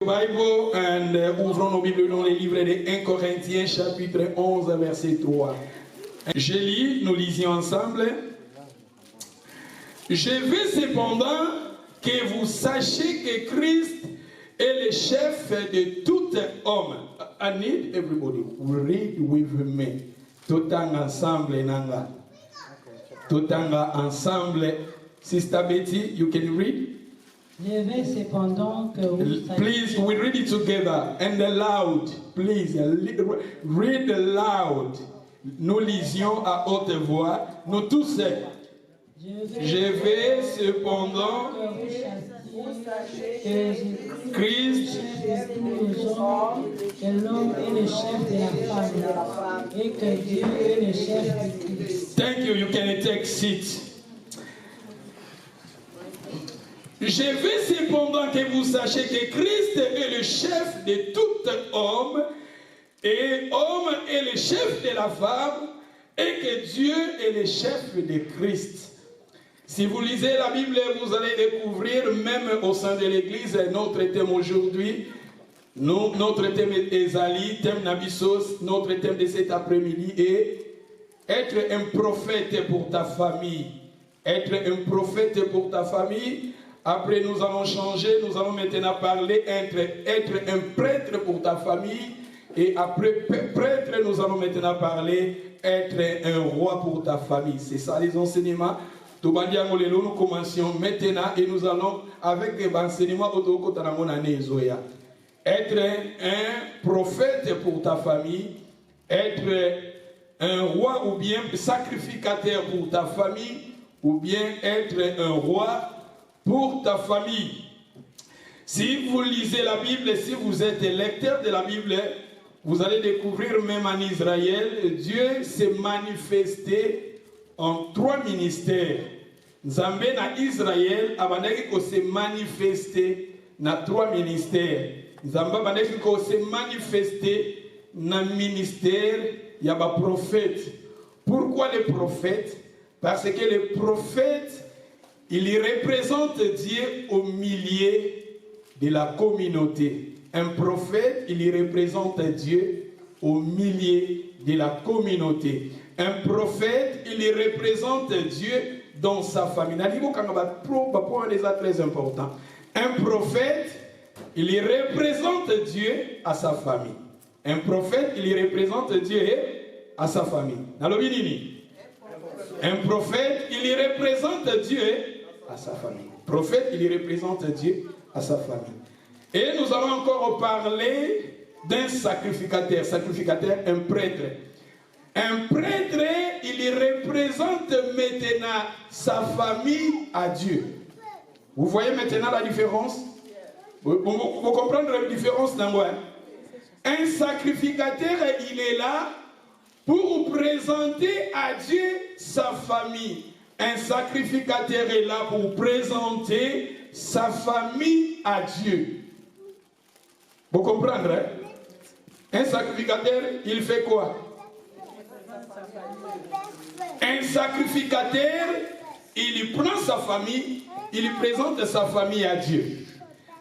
Bible and ouvrons nos Bibles dans les livres de 1 Corinthiens chapitre 11 verset 3. Je lis, nous lisions ensemble. Je veux cependant que vous sachiez que Christ est le chef de tout homme. I need everybody to read with me. Tout ensemble, nanga. Tout ensemble. Sister Betty, you can read. Je veux cependant que vous sachiez. Please, we read it together and loud. Please, read loud. Nous lisions à haute voix. Nous tous. Je vais cependant que Christ est que l'homme est le chef de la femme et que Dieu est le chef de Christ. Thank you. You can take seat. Je veux cependant que vous sachiez que Christ est le chef de tout homme et homme est le chef de la femme et que Dieu est le chef de Christ. Si vous lisez la Bible, vous allez découvrir, même au sein de l'Église, notre thème aujourd'hui, notre thème est Ezali, thème Nabissos, notre thème de cet après-midi est être un prophète pour ta famille. Être un prophète pour ta famille. Après, nous allons changer, nous allons maintenant parler être un prêtre pour ta famille. Et après prêtre, nous allons maintenant parler être un roi pour ta famille. C'est ça les enseignements. Nous commencions maintenant et nous allons avec les enseignements être un prophète pour ta famille, être un roi ou bien sacrificateur pour ta famille, ou bien être un roi pour ta famille. Si vous lisez la Bible, si vous êtes lecteur de la Bible, vous allez découvrir même en Israël, Dieu s'est manifesté en 3 ministères. Nzambe na Israël abandaki ko se manifester na 3 ministères. Nzambe abandaki ko se manifester na ministère ya ba prophète. Pourquoi les prophètes? Parce que les prophètes, ils représentent Dieu au milieu de la communauté. Un prophète, il représente Dieu au milieu de la communauté. Un prophète, il représente Dieu dans sa famille. Très important. Un prophète, il représente Dieu à sa famille. Un prophète, il représente Dieu à sa famille. Un prophète, il représente Dieu à sa famille. Prophète, il représente Dieu à sa famille. Et nous allons encore parler d'un sacrificateur. Sacrificateur, un prêtre. Un prêtre, il représente maintenant sa famille à Dieu. Vous voyez maintenant la différence? Vous comprenez la différence dans moi? Un sacrificateur, il est là pour présenter à Dieu sa famille. Un sacrificateur est là pour présenter sa famille à Dieu. Vous comprenez? Un sacrificateur, il fait quoi? Un sacrificateur, il prend sa famille, il présente sa famille à Dieu.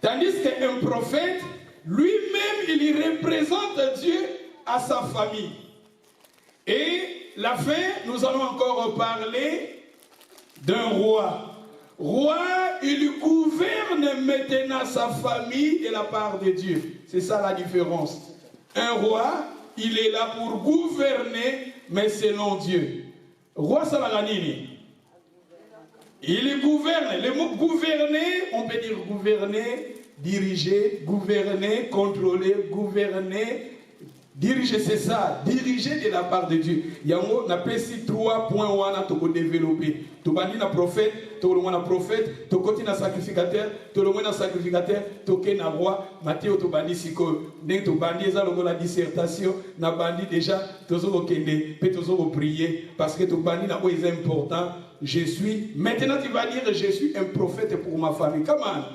Tandis qu'un prophète, lui-même, il représente Dieu à sa famille. Et la fin, nous allons encore parler d'un roi. Roi, il gouverne maintenant sa famille de la part de Dieu. C'est ça la différence. Un roi, il est là pour gouverner, mais selon Dieu. Roi Salaganini, il gouverne. Le mot gouverner, on peut dire gouverner, diriger, gouverner, contrôler, gouverner. Diriger, c'est ça. Diriger de la part de Dieu. Il y a un 3 points où on a développé. Tu vas dire prophète, tu vas dire prophète, tu vas dire sacrificateur, tu vas dire sacrificateur, tu vas dire roi. Matthieu, tu vas dire siko. Dès que tu vas dire la dissertation, tu vas dire déjà, tu vas prier. Parce que tu vas dire c'est important. Je suis. Maintenant, tu vas dire je suis un prophète pour ma famille. Comment?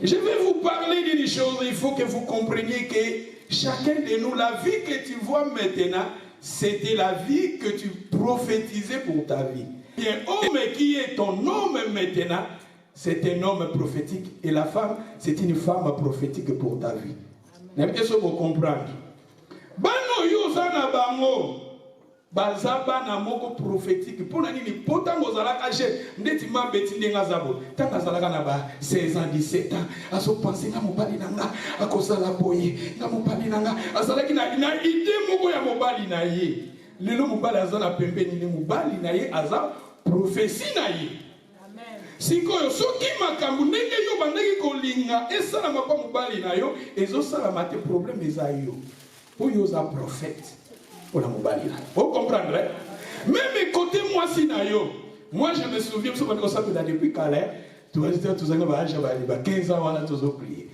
Je vais vous parler d'une chose, il faut que vous compreniez que chacun de nous, la vie que tu vois maintenant, c'était la vie que tu prophétisais pour ta vie. Un homme qui est ton homme maintenant, c'est un homme prophétique et la femme, c'est une femme prophétique pour ta vie. Est-ce que vous comprenez? Bano yozana bango bazaba na moko prophétique pour nani ni potango zalaka je ndeti mabeti ndenga zabo tanga zalaka na ba 16 ans 17 ans aso penser nga mobali nanga akosala boye nga mobali nanga azalaki na idée moko ya mobali na ye lelo mobali azana pembeni ni mobali na ye aza prophétie na ye. Sikoyo soki makambu ndenge yo bandeki kolinga esala mapa mobali na yo ezosala mate problème eza yo oyo za prophète pour la mobali na. Vous comprendrez? Même côté moi si na yo, moi je me souviens que ça depuis Calais, tous les ans tous les 15 ans on a toujours prié.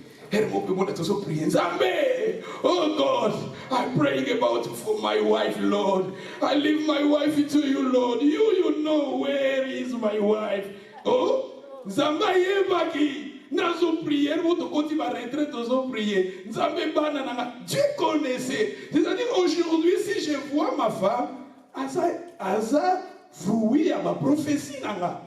Oh God, I'm praying about for my wife, Lord. I leave my wife to you, Lord. You know where is my wife. Oh, Zamba yebaki. Nazo prière, votre côté va retraite, nazo prier. Nzambe banana, Dieu connaissait. C'est-à-dire aujourd'hui, si je vois ma femme, aza fruit à ma prophétie nanga.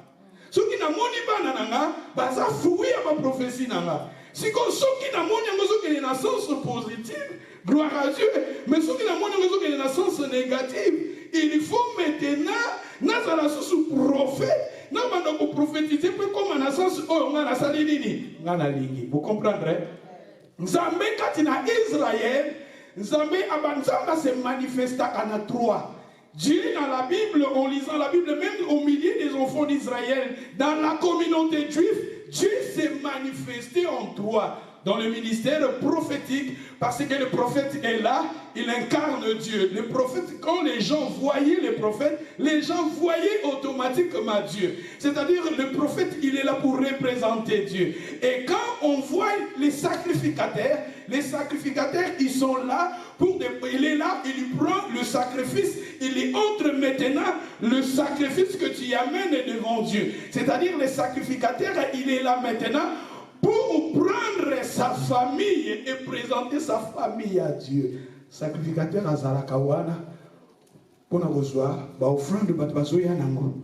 Ce qui n'a moni banana, baza fruit à ma prophétie nanga. Si comme ce qui n'a moni ngozo que na sens positive, gloire à Dieu. Mais ce qui n'a moni ngozo que na sens négative, il faut maintenant nazala sous prophète. Non, mais donc prophétiser comme un sens on a la vous comprendrez? Nzambe katina Israël, Nzambe abanzamba se manifesta à trois. Dieu dans la Bible, en lisant la Bible, même au milieu des enfants d'Israël, dans la communauté juive, Dieu s'est manifesté en trois. Dans le ministère prophétique, parce que le prophète est là, il incarne Dieu. Le prophète, quand les gens voyaient les prophètes, les gens voyaient automatiquement Dieu. C'est-à-dire, le prophète, il est là pour représenter Dieu. Et quand on voit les sacrificateurs, ils sont là pour... Il est là, il prend le sacrifice, il y entre maintenant le sacrifice que tu amènes devant Dieu. C'est-à-dire, les sacrificateurs, il est là maintenant pour prendre sa famille et présenter sa famille à Dieu. Sacrificateur à Zalakawana, pour nous rejoindre, offrande de Bazoya Nango,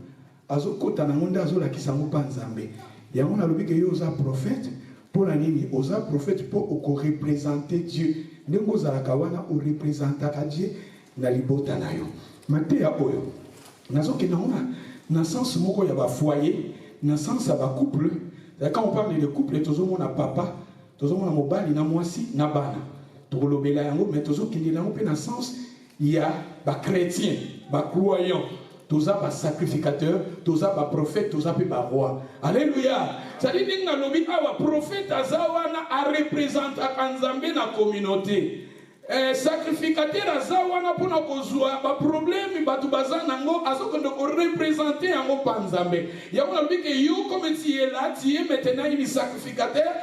Azokota Nangonda Zola qui s'en va en Zambé. Il y a un homme qui est prophète, pour la ligne, osa prophète pour représenter Dieu. Nengo Zalakawana ou représenter Dieu na libota nayo. Matéa Oyo, Nazoki Naona, dans le sens où il y a un foyer, dans le sens où il y a un couple. Quand on parle de couple, tout le monde a papa, tout le monde a mobile, na moisi, na bana. Tout le monde a yango, mais tout le monde a yango, dans le sens, il y a des chrétiens, des croyants, tout ça, des sacrificateurs, tout ça, des prophètes, tout ça, des rois. Alléluia. C'est-à-dire que le prophète a représenté Nzambe dans la communauté. Sacrificateur azawana pour na kozwa ba problème batu bazana ngo azoko de représenter en panzambe. Ya on a dit que yo comme tu es là, tu es maintenant un sacrificateur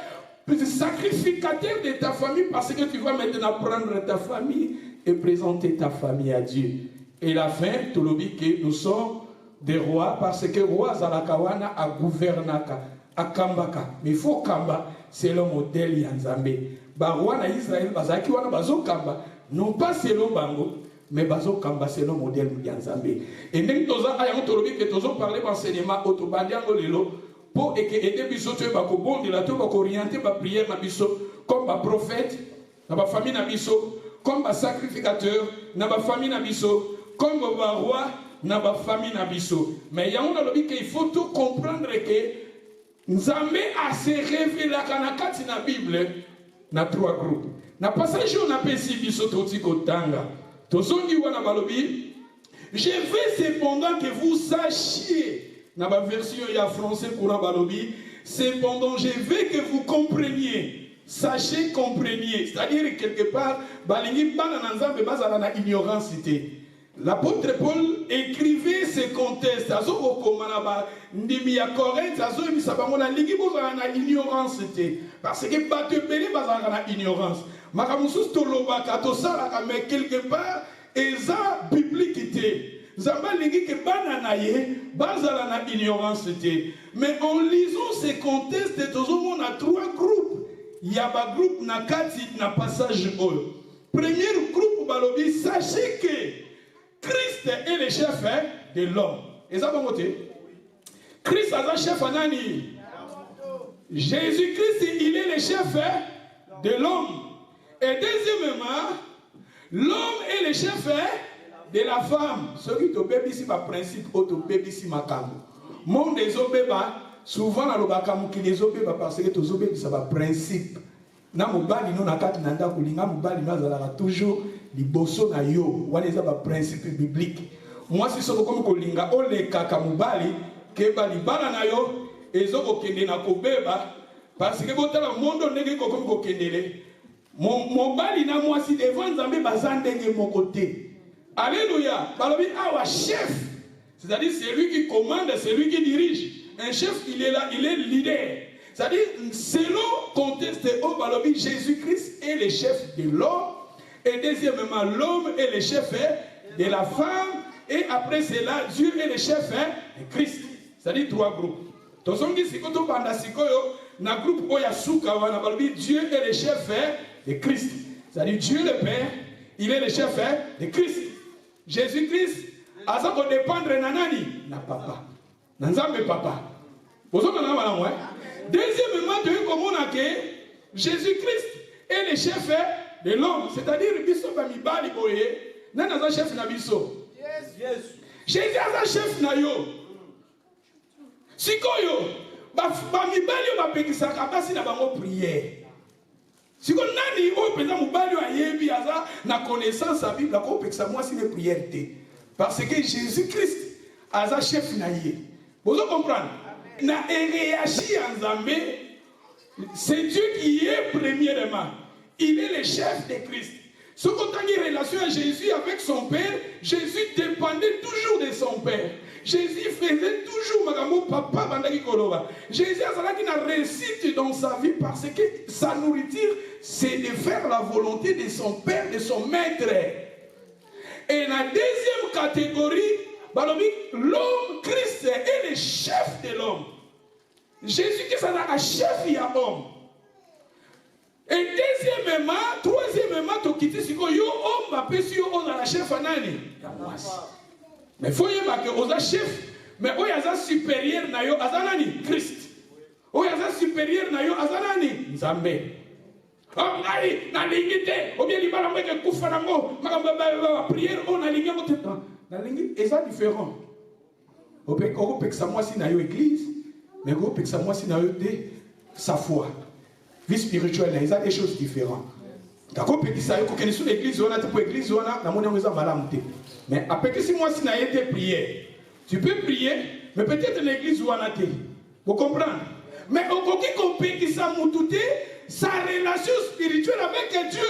de ta famille parce que tu vas maintenant prendre ta famille et présenter ta famille à Dieu. Et la fin, tu le dis que nous sommes des rois parce que roi Zalakawana a gouvernaka, a kambaka. Mais il faut kamba, c'est le modèle Yanzambe. Barwa na Israël bazaki wana bazokamba non pas selon bango mais bazokamba selon modèle Nzambe. Et ndenge toza aya tolobi que tozo parler enseignement autobandiango lelo pour aider biso to ba ko bondela to ba ko orienter ba prière na biso comme ba prophète na ba famille na biso comme ba sacrificateur na ba famille na biso comme ba roi na ba famille na biso. Mais ya on tolobi que il faut tout comprendre que Nzambe a se révélé kana kati na Bible. Na trois groupes. Na passage on appelle si biso toti kotanga. Tozongi wana balobi. Je veux cependant que vous sachiez. Na ba version ya français kuna balobi. Cependant je veux que vous compreniez. Sachez, compreniez. C'est-à-dire quelque part balingi bana na nzambe bazala na ignorance té. L'apôtre Paul écrivait ce contexte. Azoko komana ba ndimi ya Corinthe azo misabango na lingi bozala na ignorance té. Parce que bato belé bazala na ignorance. Makamusus tolobaka to salaka mais quelque part eza biblique té. Zamba lingi ke bana na ye bazala na ignorance té. Mais en lisant ces contextes tozomona na trois groupes. Il y a ba groupe na kati na passage oyo. Premier groupe balobi sachez que Christ est le chef de l'homme. Et ça va monter. Christ est le chef de nani. Jésus-Christ, il est le chef de l'homme. Et deuxièmement, l'homme est le chef de la femme. Ce qui te bébé ici, par principe, ou te bébé ici, ma cam. Mon des obéba, souvent, la lobakam qui les obéba parce que tes obéba, ça va principe. Na mobali no na kati nanda kulinga mobali no azalaka toujours liboso na yo. Wana eza ba principe biblique. Moi si soko comme kolinga olekaka mobali ke bali bana na yo ezoko kende na kobeba parce que botala mondo ndenge ko comme kokendele. Mobali na mwasi devant Nzambe bazandenge mokote. Alléluia. Balobi awa chef. C'est-à-dire c'est lui qui commande, c'est lui qui dirige. Un chef, il est là, il est leader. C'est-à-dire, selon le contexte, Jésus-Christ est le chef de l'homme. Et deuxièmement, l'homme est le chef de la femme. Et après cela, Dieu est le chef de Christ. C'est-à-dire trois groupes. Dieu est le chef de Christ. C'est-à-dire Dieu le Père, il est le chef de Christ. Jésus-Christ, à ça qu'on dépendre de Nanani, na papa. Nanzambe papa. Vous avez un deuxièmement, Jésus-Christ est le chef de l'homme. C'est-à-dire, Bisso Bamibali Boye, Nanaza chef na Bisso. Jésus est un chef na yo. Sikoyo, Bamibali Bapekisaka, Basi na bango prière. Siko nani o président Mubali a yebi aza na connaissance à Bible, ko pekisa moi si les prières. Parce que Jésus-Christ aza chef na ye. Vous comprenez? Na Ereyashi en Zambé, c'est Dieu qui est premièrement. Il est le chef de Christ. Ce qu'on a une relation à Jésus avec son Père, Jésus dépendait toujours de son Père. Jésus faisait toujours Magamo Papa Bandaki Koloba. Jésus a une réussite dans sa vie parce que sa nourriture, c'est de faire la volonté de son Père, de son Maître. Et la deuxième catégorie, l'homme, Christ est le chef de l'homme. Jésus qui est un chef, il y a homme. Et deuxièmement, troisièmement, tu quittes ce que yo homme appelle si yo on a la chef anani. Mais faut y avoir que on chef, mais on y a supérieur na yo azanani Christ. On y a supérieur na yo azanani Nzambe. Oh ngai na lingité, ou bien libala mbeke kufa nango, makamba prière on a lingé moté. Na lingé est ça différent. On peut que ça moi si na yo église, mais on peut que ça moi si na yo de sa foi. Vie spirituelle, il y a des choses différentes. D'accord, peut-être que ça y est, que sur l'église, on a pour l'église, on a malamté. Mais après que si moi, si n'a été prié, tu peux prier, mais peut-être l'église où on a été. Vous comprenez? Mais au coquille qu'on peut que ça moutouté, sa relation spirituelle avec Dieu.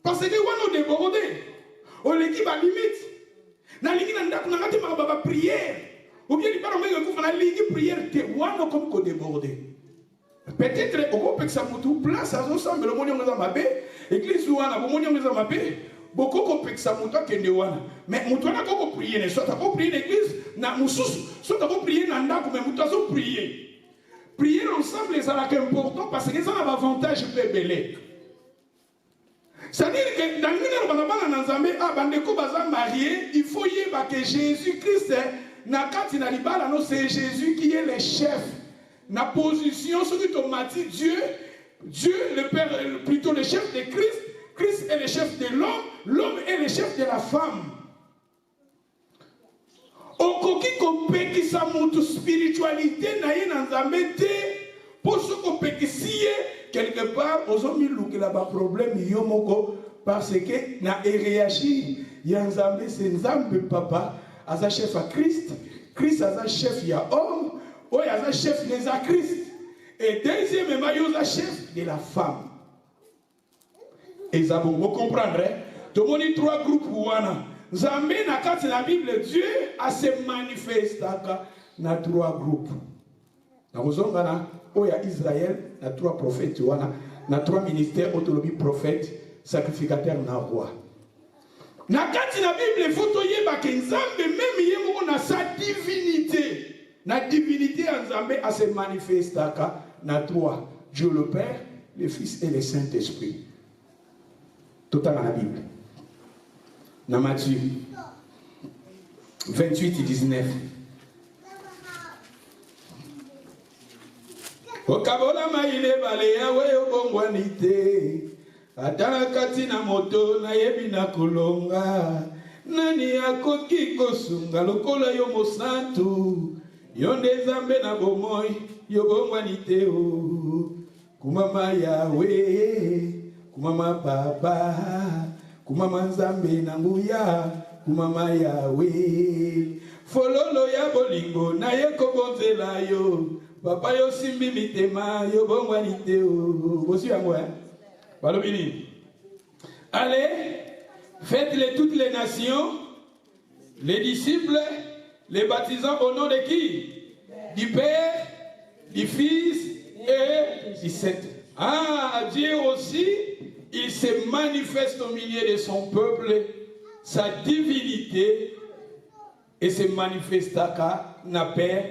Parce que on a débordé. On l'équipe à limite. Dans l'équipe, on a prière. Ou bien il parle de la ligue prière, on a comme débordé. Peut-être au groupe que ça moutou place à ensemble le monde dans ma baie église ou ana monde dans ma baie beaucoup que ça moutou kende wana mais moutou na ko prier ne soit ko prier l'église na mususu soit ko prier na ndako mais moutou so prier ensemble les ala important parce que ça a un avantage belé. C'est-à-dire que dans le monde na Nzambe a bandeko baza marié il faut y ba que Jésus-Christ na kati na libala no c'est Jésus qui est le chef. La position, ce que tu m'as dit, Dieu, le Père, plutôt le chef de Christ, Christ est le chef de l'homme, l'homme est le chef de la femme. Au coquille qu'on peut qui sa monte spiritualité n'a rien en pour ce qu'on peut qui s'y est, quelque part, aux hommes qui ont un problème, parce que na réagi, il y a un Zambé, c'est un Zambé papa, à sa chef à Christ, Christ à sa chef, il y a homme. Oh, il y a un chef de Christ. Et deuxièmement, il y a un chef de la femme. Et ça, vous comprendrez. Tout le monde a trois groupes. Zambé, dans la Bible, Dieu a se manifesté dans trois groupes. Dans il y a Israël, il y a trois prophètes, il y a trois ministères, autonomie, prophète, sacrificateur, roi. Dans la Bible, il faut que Zambé, même il y a sa divinité. La divinité en Zambé a se manifesté dans trois. Dieu le Père, le Fils et le Saint-Esprit. Tout dans la Bible. Dans Matthieu 28 et 19. Okabola maile bale yawe obongwanite. Atana katina moto na yebi na kolonga. Nani akoki kosunga lokola yo mosantu. Yonde zambe na bomoi yo bongwanite o. Kumama yawe, kumama baba, kumama nzambe na nguya, kumama yawe. Fololo ya bolingo na ye kobonzela yo. Papa yo simbi mitema yo bongwanite o. Bosi yango hein? Balobini. Allez, faites-les toutes les nations, les disciples, les baptisants au nom de qui? Du Père, du Fils et du Saint-Esprit. Ah, Dieu aussi, il se manifeste au milieu de son peuple, sa divinité, et se manifesta car na Père,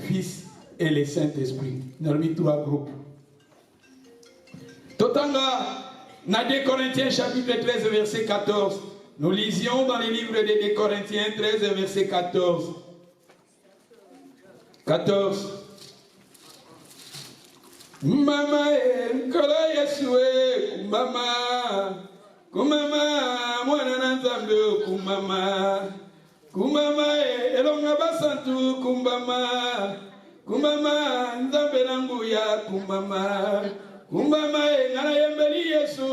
Fils et le Saint-Esprit. Nous avons mis trois groupes. Totanga, na 2 Corinthiens chapitre 13 verset 14. Nous lisions dans les livres de 2 Corinthiens 13 verset 14. 14. Mama kola Yesue kumama kumama mwana na nzambe kumama elonga basantu kumama nzambe na nguya kumama ngana yembeli Yesu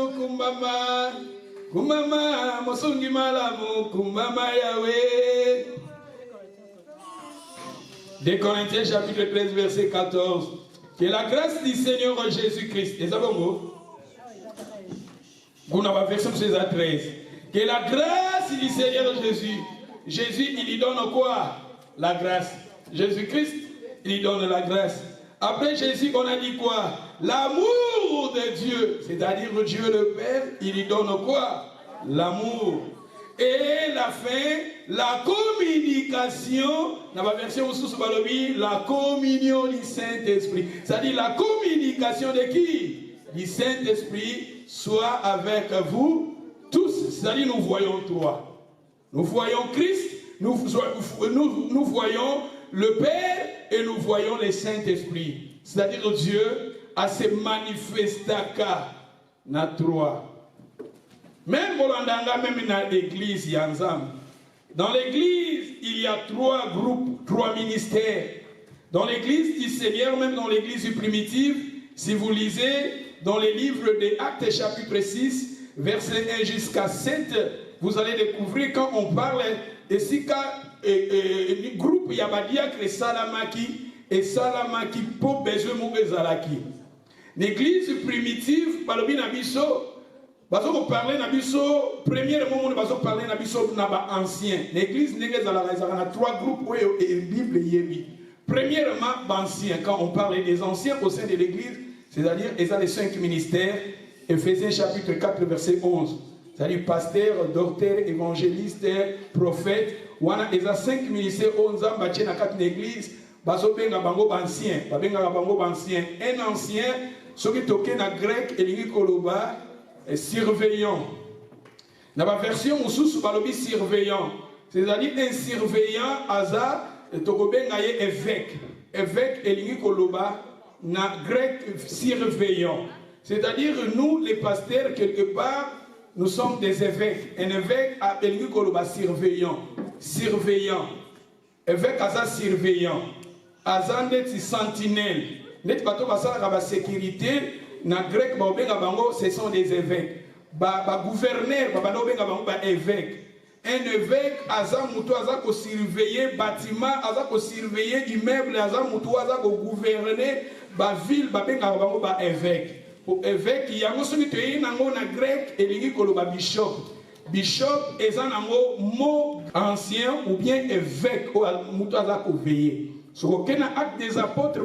kumama mosungi malamu kumama yawe. 2 Corinthiens chapitre 13 verset 14. Que la grâce du Seigneur Jésus-Christ, et ça va vous? Vous n'avez version 16 à 13. Que la grâce du Seigneur Jésus, il lui donne quoi? La grâce. Jésus-Christ, il lui donne la grâce. Après Jésus, on a dit quoi? L'amour de Dieu, c'est-à-dire Dieu le Père, il lui donne quoi? L'amour. Et la fin, la communication, dans la version sous Balobi, la communion du Saint-Esprit. C'est-à-dire la communication de qui? Du Saint-Esprit, soit avec vous tous. C'est-à-dire nous voyons trois. Nous voyons Christ, nous voyons le Père et nous voyons le Saint-Esprit. C'est-à-dire Dieu a se manifesté na trois. Même dans l'église, dans l'église, il y a trois groupes, trois ministères. Dans l'église du Seigneur, même dans l'église primitive, si vous lisez dans les livres des Actes chapitre 6, verset 1 jusqu'à 7, vous allez découvrir quand on parle de Sika, groupe Yabadiak et Salamaki pour besoin Mougezalaki. L'église primitive, Balobi Nabiso, parce qu'on parlait Nabiso, premièrement, on va parler Nabiso Naba ancien. L'église n'est pas à trois groupes où il y a Bible Yébi. Premièrement, ancien, quand on parle des anciens au sein de l'église, c'est-à-dire, ils ont les 5 ministères, Éphésiens chapitre 4, verset 11. C'est-à-dire, pasteur, docteur, évangéliste, prophète, ils ont 5 ministères, 11 ans, bâtis dans 4 églises, basobenga bango ancien, babenga bango ancien. Un ancien, ce qui toquait dans grec, et koloba, surveillant. Dans la version sous balobi surveillant, c'est-à-dire un surveillant hasard tokobenga ye évêque. Évêque elingi koloba na grec surveillant. C'est-à-dire nous les pasteurs quelque part nous sommes des évêques. Un évêque a elingi koloba surveillant. Surveillant. Évêque hasard surveillant. Hasard ndeti sentinelle. Ndeti bato basala ba sécurité. Na grec, ce sont des évêques. Gouverneur, évêque. Un évêque, Azamuto Azako surveiller bâtiment, Azako surveiller immeuble, Azamuto Azako gouverner, ville, évêque. Pour évêque, il y a un grec et il bishop. Bishop est un mot ancien ou bien évêque, ou Muto Azako veiller. Sur aucun acte des apôtres,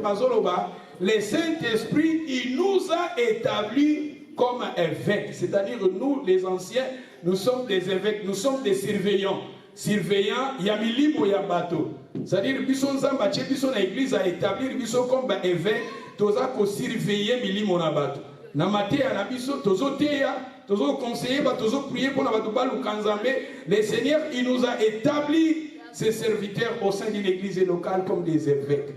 le Saint-Esprit, il nous a établis comme évêques. C'est-à-dire nous, les anciens, nous sommes des évêques, nous sommes des surveillants. Surveillants, il y a milimo, il y a bateau. C'est-à-dire, bison zambaché, bison l'église a établi, bison comme évêque, tous a surveiller milimo na bateau. Na maté à la bison, tozo teya, tozo conseiller, tozo prier pour la bateau balou kanzambe. Le Seigneur, il nous a établi ses serviteurs au sein de l'église locale comme des évêques.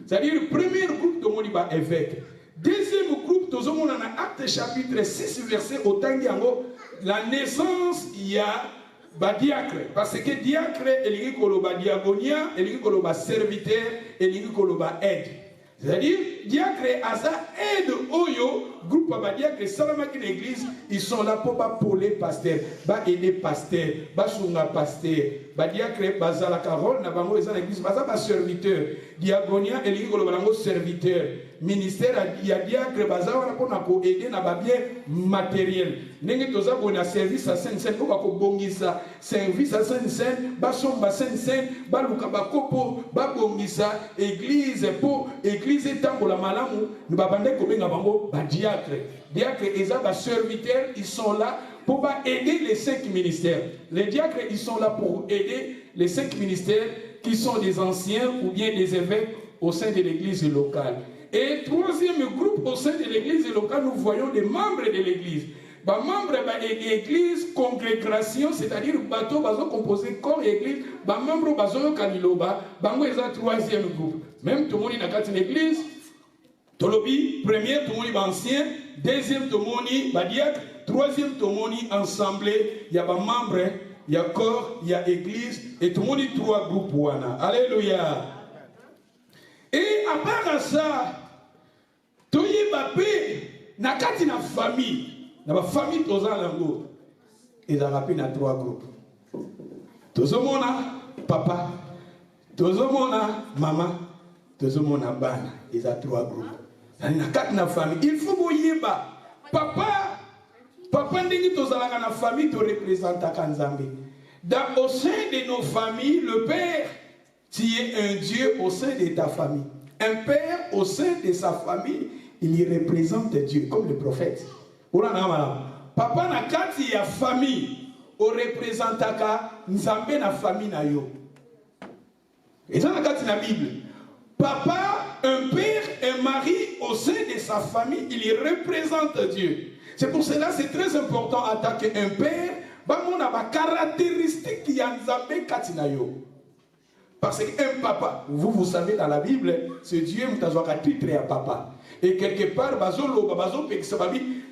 C'est-à-dire le premier groupe de Moliba évêque. Deuxième groupe, nous avons dans Acte chapitre 6, verset au Tangiango, la naissance, il y a diacre. Parce que diacre, il y a diagonia, il y a serviteur, il y a aide. C'est-à-dire, diacre, asa aide oyo, groupe diacre, salamaki l'église, ils sont là pour pas les pasteurs, pas aider pasteur, pas sunga pasteur, diacre, baza la carole, na bango eza l'église, baza ba serviteur, diagonia, il y a serviteur. Ministère il y a diacre baza wana pona ko aider na ba bien matériel ndenge toza bona service à Saint-Saint ko ko bongisa service à Saint-Saint ba somba Saint-Saint ba luka ba kopo ba bongisa église pour église etambola malamu ni ba bande ko benga bango ba diacre eza ba serviteurs ils sont là pour pas aider les 5 ministères. Les diacres ils sont là pour aider les 5 ministères qui sont des anciens ou bien des évêques au sein de l'église locale. Et troisième groupe au sein de l'église locale, nous voyons des membres de l'église. Membres de l'église, congrégation, c'est-à-dire bateau, bateau composé corps et église, membres bateau kaliloba, bango est un troisième groupe. Même tout le monde est dans l'église, tolobi, premier tout le monde est ancien, deuxième tout le monde est diacre, troisième tout le monde est assemblée, il y a des membres, il y a corps, il y a église, et tout le monde est 3 groupes. Alléluia. Et à part ça, toye bapé na kati na famille na ba famille toza lango ezalapi na 3 groupes tozomona papa tozomona mama tozomona bana eza 3 groupes na kati na famille il faut boyeba papa ndenge tozalaka na famille to représentaka Nzambe au sein de nos familles le père tu es un Dieu au sein de ta famille un père au sein de sa famille il y représente Dieu, comme le prophète. Papa na kati ya famille, o représentaka Nzambe na famille na yo. Et ça na kati na Bible. Papa, un père, un mari au sein de sa famille, il y représente Dieu. C'est pour cela c'est très important d'attaquer un père, on a ma caractéristique qui a Nzambe kati na yo. Parce qu'un papa, vous savez dans la Bible, c'est Dieu qui a titre à papa. Et quelque part,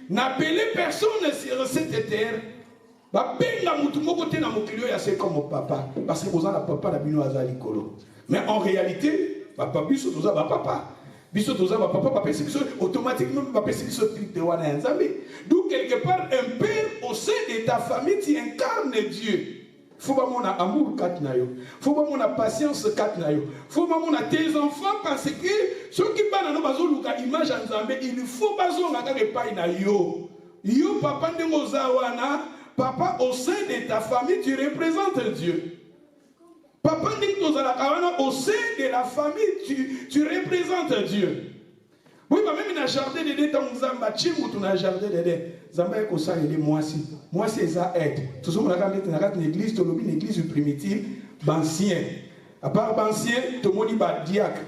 n'appelez personne sur cette terre. C'est comme papa. Parce que vous avez papa, mais en réalité, papa, automatiquement, donc quelque part, un père au sein de ta famille, tu incarnes Dieu. Faut pas mon amour kat na yo. Faut pas mon patience kat na yo. Faut pas mon tes enfants parce que ceux qui parlent no bazo luka image Nzambe, il faut bazo ngaka ke pai na yo. Yo papa ndengo zawana, papa au sein de ta famille tu représentes Dieu. Papa ndengo zalaka au sein de la famille tu représentes Dieu. Oui, même dans le jardin de Dieu, dans le jardin de Dieu, Zamba est comme ça, il est moisi. Moisi, c'est ça aide. Tout ça, on a une église, une église primitive, ancienne. À part ancien, tout le monde est diacre.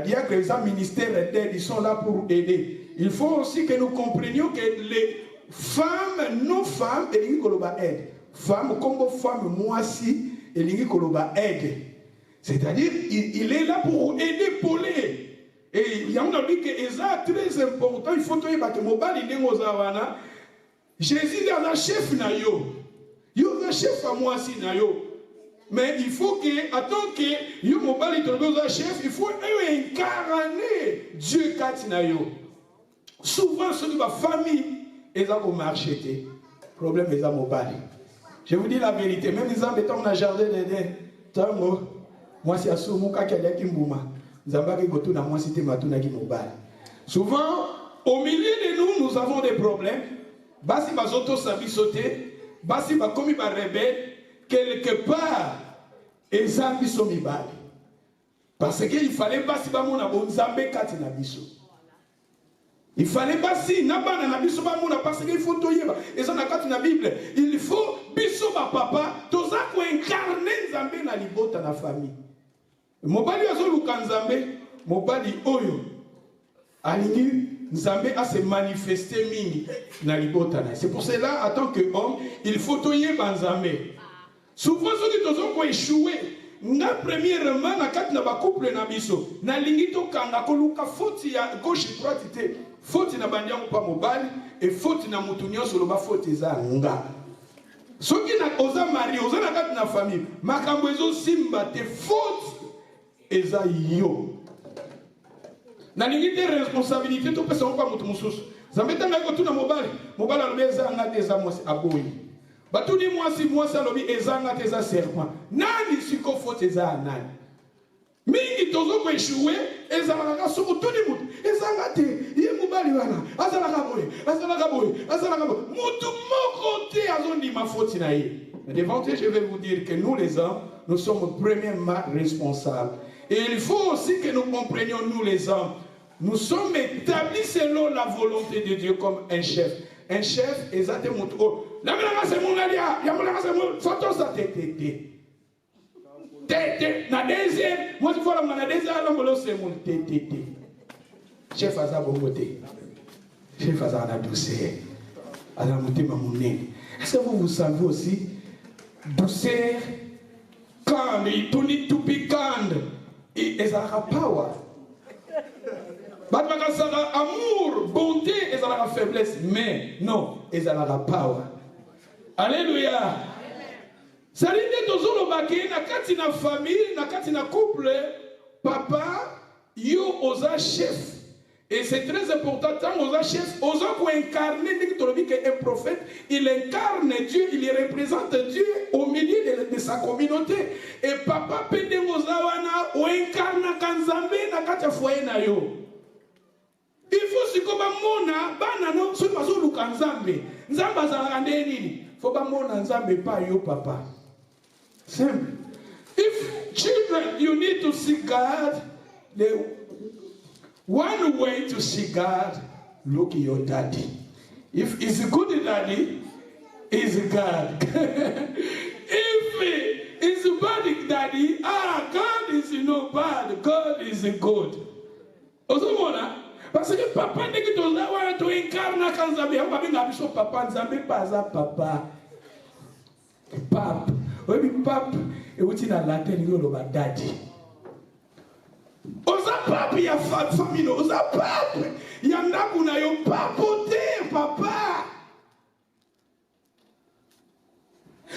Diacre, les ministères d'aide, ils sont là pour aider. Il faut aussi que nous comprenions que les femmes, nos femmes, elles aident. Femmes comme femmes, moisi, elles aident. C'est-à-dire, il est là pour aider, pour les. Et il y a un avis qui est très important. Il faut que mobali nengo zawana. Jésus est un chef na yo. Yo un chef à moi si na yo. Mais il faut que, attends que yo mobali tongo za chef, il faut incarner Dieu kat na yo. Souvent ceux de ma famille, ils ont marché. Problème ils ont mobali. Je vous dis la vérité. Même les gens dans le jardin de Tango, moi c'est à Soumuka qui a dit Kimbouma. Souvent, au milieu de nous, nous avons des problèmes. Basi bazoto sabi sauter, basi bakomi ba rebelle, quelque part, ezambi somi bali. Parce qu'il fallait basi bamona bonzambe kati na biso. Il fallait basi nabana na biso bamona parce qu'il faut toyeba. Et ça na kati na Bible, il faut biso ba papa, toza ko incarner nzambe na libota na famille. Mobali azoluka Nzambe, mobali oyo alingi Nzambe a se manifester mingi na libota na. C'est pour cela, en tant qu'homme, il faut toyer Nzambe. Souvent ceux qui ont échoué, nga premièrement na kati na ba couple na biso na lingi to kanga ko luka faute ya gauche droite te faute na bandiango pa mobali et faute na mutu nyonso lo ba faute za nga soki na oza mari oza na kati na famille makambo ezo simba te faute eza yo na lingi te responsabilité to pesa ko pa mutu mususu zambeta nga ko tuna mobali alobi eza nga te eza mwasi aboyi batuni mwasi alobi eza nga te eza serpent nani siko faute eza nani mingi tozo ko échouer ezalaka soko tuni mutu eza nga te ye mobali wana azalaka boye mutu moko te azondima faute na ye mais devant Dieu je vais vous dire que nous les hommes nous sommes premièrement responsables et il faut aussi que nous comprenions nous les hommes nous sommes établis selon la volonté de Dieu comme un chef. Un chef, exactement. La menace c'est mon alia, la menace c'est mon photo ça tété. Na deuxième, moi je vois la deuxième, la menace c'est mon tété. Chef a sa beauté. Chef a sa douceur. A la beauté ma monnaie. Est-ce que vous savez aussi douceur quand il tourne tout piquant et ça a power. Amour, bonté, et ça la faiblesse, mais non, et ça la power. Alléluia. Ça veut dire que na kati na famille, na kati na couple, papa, yo osa chef. Et c'est très important, tant osa chef, osa pour incarner, un prophète, il incarne Dieu, il représente Dieu au milieu de sa communauté. Et papa, pende osa wana, ou incarne kanzambe na kati foyer na yo. Il faut se comme mona banano so bazo luka nzambe nzamba za nini faut ba mona nzambe pa yo papa simple. If children you need to see God, the one way to see God, look at your daddy. If he's a good daddy, he's God. If he's a bad daddy, God is no bad, God is good. Osomona parce que papa n'est que ton là tu incarnes quand Zambé on va bien abisso papa Zambé pas à papa pape oui pape et où tu n'as la tête ni le daddy osa pape ya famille osa pape ya ndaku na yo papoter papa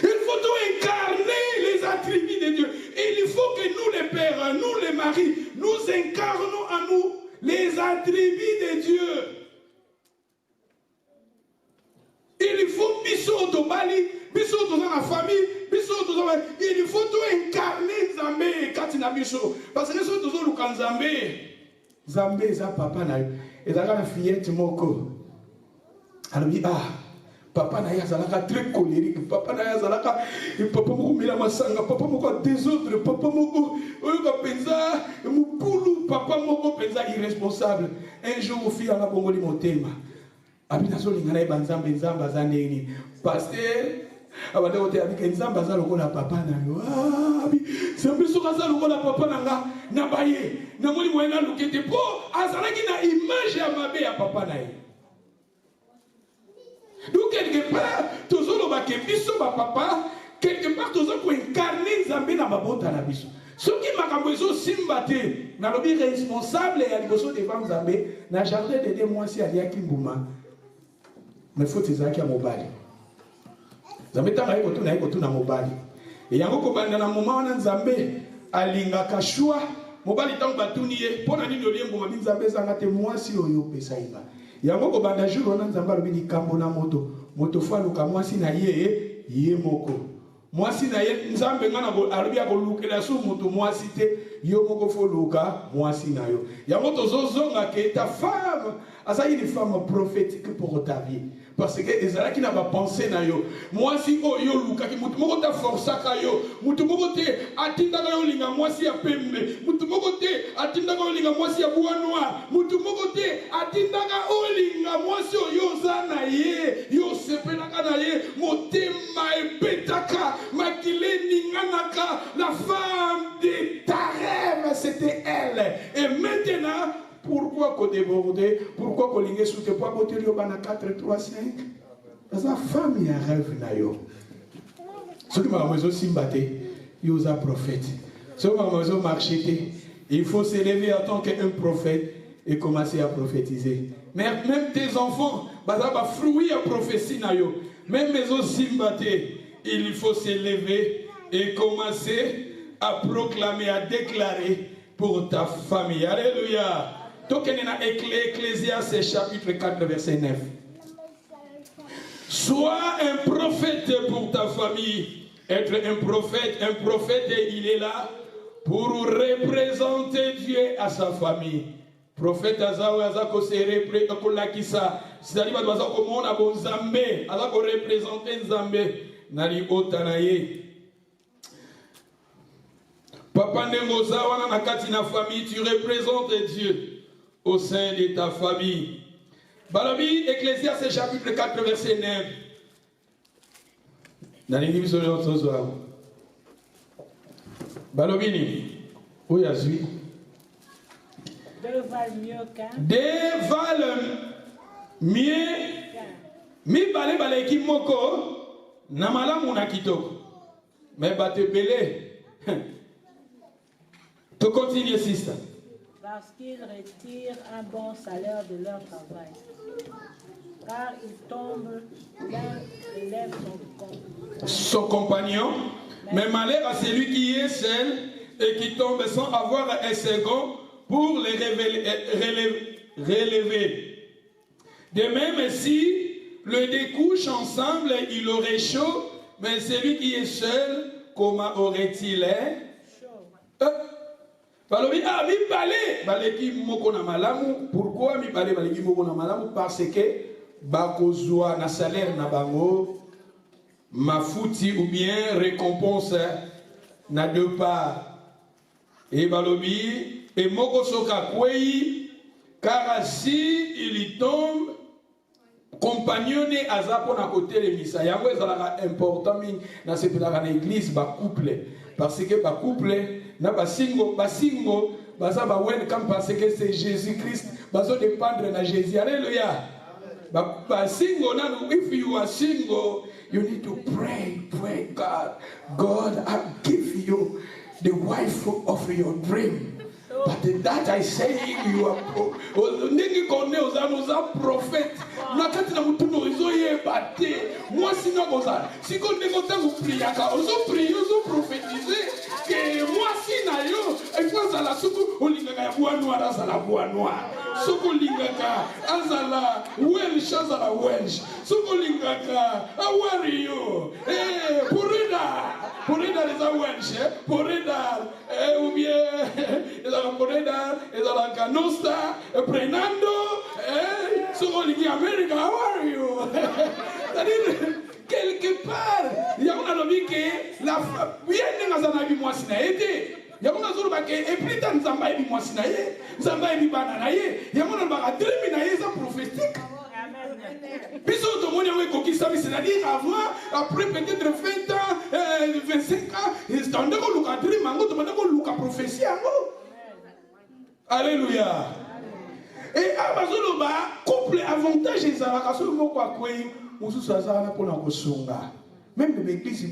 il faut tout incarner les attributs de Dieu et il faut que nous les pères nous les maris nous incarnons en nous les attributs de Dieu. Il faut biso to bali, biso to dans la famille, biso to dans il faut tout incarner Zambé katina biso parce que so to zo luka Zambé za papa na et za la fillette moko. Alors papa na yazalaka très colérique, papa na yazalaka papa moko mila masanga, papa moko désordre, papa moko oyo penza mupulu, papa moko penza irresponsable. Un jour au fil à la bongoli motema. Abinazo lingana banzambe nzamba za nini. Pasteur abade ote abika nzamba za lokola papa na yo. Abi sembe soka za lokola papa nanga na baye. Na moli moyena lukete po azalaki na image ya mabe ya papa na ye. Donc quelque part, toujours le bakebiso ba papa, quelque part toujours pour incarner Zambé na babota na biso. Ce qui m'a cambozo simbate, na lobi responsable et aliboso devant Zambé, na jardin de 2 mois si alia kimbuma. Mais faut tezaki a mobali. Zambé tanga eko na mobali. Et yango ko banda na moment na Zambé alinga kashua, mobali tango batuni ye, pona nini oliembo mabi Zambé zanga te mwasi oyo pesa iba. Yango ko banda jour on nzamba lobi ni kambo na moto fa luka mwasi na ye moko mwasi na ye nzambe ngana alobi akolukela so moto mwasi te yo moko fo luka mwasi na yo yango tozozonga ke ta femme asa une femme prophétique pour ta vie parce que ezalaki na ba pensée na yo mwasi oyo luka ki moto moko ta forçaka yo moto moko te atindaka yo linga mwasi ya pembe moto moko te atindaka yo linga mwasi ya bois noir moto moko te atindaka olinga mwasi oyo za na ye yo sepelaka na ye motema ebetaka makile ninganaka la femme de ta rêve c'était elle et maintenant pourquoi qu'on déborde? Pourquoi qu'on lingue sous tes poids? Pourquoi qu'on a 4, 3, 5? Parce que la femme, il y a un rêve. Ce qui m'a dit, c'est que il y a un prophète. Il faut s'élever en tant qu'un prophète et commencer à prophétiser. Mais même tes enfants, fruit à prophétie, même mes aussi, il faut s'élever et commencer à proclamer, à déclarer pour ta famille. Alléluia. Ecclésiaste chapitre 4, verset 9. Sois un prophète pour ta famille. Être un prophète, il est là pour représenter Dieu à sa famille. Prophète Azawa Azako se représente, c'est-à-dire que nous avons Nzambe, Azako représenter Nzambe, Nali Otanaye. Papa Nengozawa na kati na famille, tu représentes Dieu au sein de ta famille. Balobi, Ecclésiaste chapitre 4, verset 9. Nani biso leo tozwa. Balobi ni. Où yazui? Deux valent mieux qu'un. Deux valent mieux. Mi bale ki moko na malamu na kitoko. Mais bate belé. Tu continues, sister. Parce qu'ils retirent un bon salaire de leur travail. Car ils tombent, l'un élève son compagnon. Mais malheur à celui qui est seul et qui tombe sans avoir un second pour les relever. De même, si le découchent ensemble, il aurait chaud, mais celui qui est seul, comment aurait-il chaud? Pourquoi mi balé ki moko na malamu? Parce que bakozwa na salaire na bango mafuti ou bien récompense na deux parts. Et balobi et moko soka kwei car si il tombe compagnonné azapo na côté le misa yango ezalaka important mingi na sepelaka na église ba couple parce que ba couple na basingo baza ba welcome parce que c'est Jésus-Christ bazo dépendre na Jésus. Alléluia. Single now, if you are single, you need to pray God, I give you the wife of your dream. But that I say you are prophète. Moi sinon si vous priez, vous prophétisez que moi si na yo il faut ça la soukou olingaka bois noir azala bois noir. Soukou lingaka azala welsh azala welsh. Soukou lingaka awariyo pourida les welsh pourida ou bien ezalaka nosta prenando soukou lingi America how are you? C'est-à-dire quelque part il y a un lobby que la bien ngazana bi mwasi na été yamona zuru ba ke et plus tant nzamba bi mwasi na ye nzamba bi bana na ye yamona ba drimi na ye za prophétique biso to moni we ko kisa bi c'est-à-dire avant après peut-être 20 ans 25 ans il tande ko luka drimi ngo to manda ko luka prophétie ngo. Alléluia. Et abazolo ba couple avantage ezalaka so moko akwei mususu azala pona kosunga. Même dans l'église, il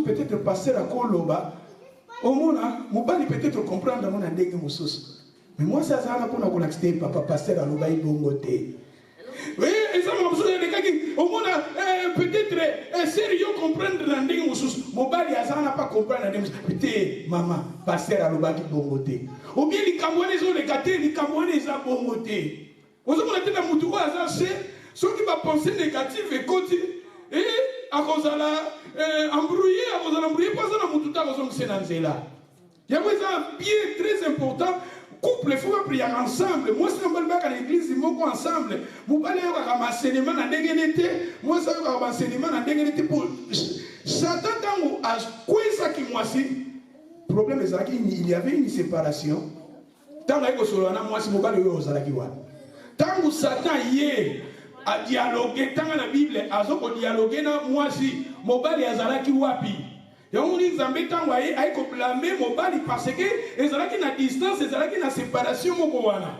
peut-être passer à Koloba. Au moins, je peut-être comprendre mon andégue mususu. Mais moi, ça a pour nous accepter papa passer à l'Obaï Bongote. Oui, et ça m'a besoin de quelqu'un. Au moins, peut-être sérieux comprendre l'andégue mususu. Mon bali n'a pas comprendre l'andégue mususu. Putain, maman, passer à l'Obaï Bongote. Ou bien les Camerounais ont les gâtés, les Camerounais ont Bongote. Vous avez dit que Moutouba a ceux qui vont penser négatif et continuer. Et à cause de la embrouillé, pas ça dans mon tout à cause de Sénanzela. Il y a un pied très important. Couple, il faut prier ensemble. Moi, si on va à l'église, il faut ensemble. Vous allez avoir un enseignement dans l'égalité. Moi, ça va avoir un enseignement dans l'égalité pour Satan, quand à quoi ça qui moi si. Le problème est qu'il y avait une séparation. Tant que moi, si vous allez aux Alakiwa. Tant que Satan y est. A dialoguer tant la Bible azoko dialoguer na mwasi mobali azalaki wapi yango ni nzambe tango ay ko blâmer mobali parce que ezalaki na distance ezalaki na séparation moko wana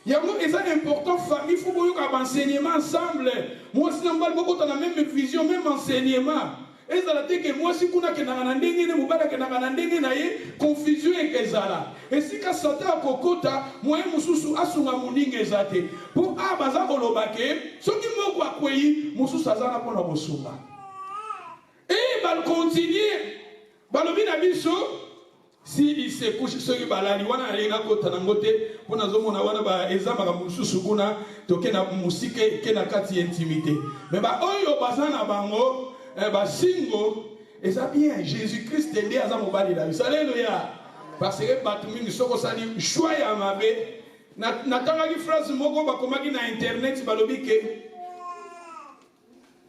yango eza important famille faut boyoka enseignement ensemble mwasi na mbali boko na même vision même enseignement ezala te ke mwasi kuna akendaka na ndenge ne mobali akendaka na ndenge na ye confusion ekezala esika satan akokota moye mosusu asunga moninga eza te mpo a baza koloba ke soki moko akwei mosusu aza na mpona kosunga e bakontinue balobi na biso si il se couche soki balali wana alenga kota nango te mpo nazomona wana eza makambo mosusu kuna toke na mosika eke na kati ya intimité me baoyo baza na bango basingo eza bien Jésus-Christ nde aza mobali na biso alleluya parce que bato mingi soki osali choix ya mabe natangaki phrase moko bakomaki na internet balobi ke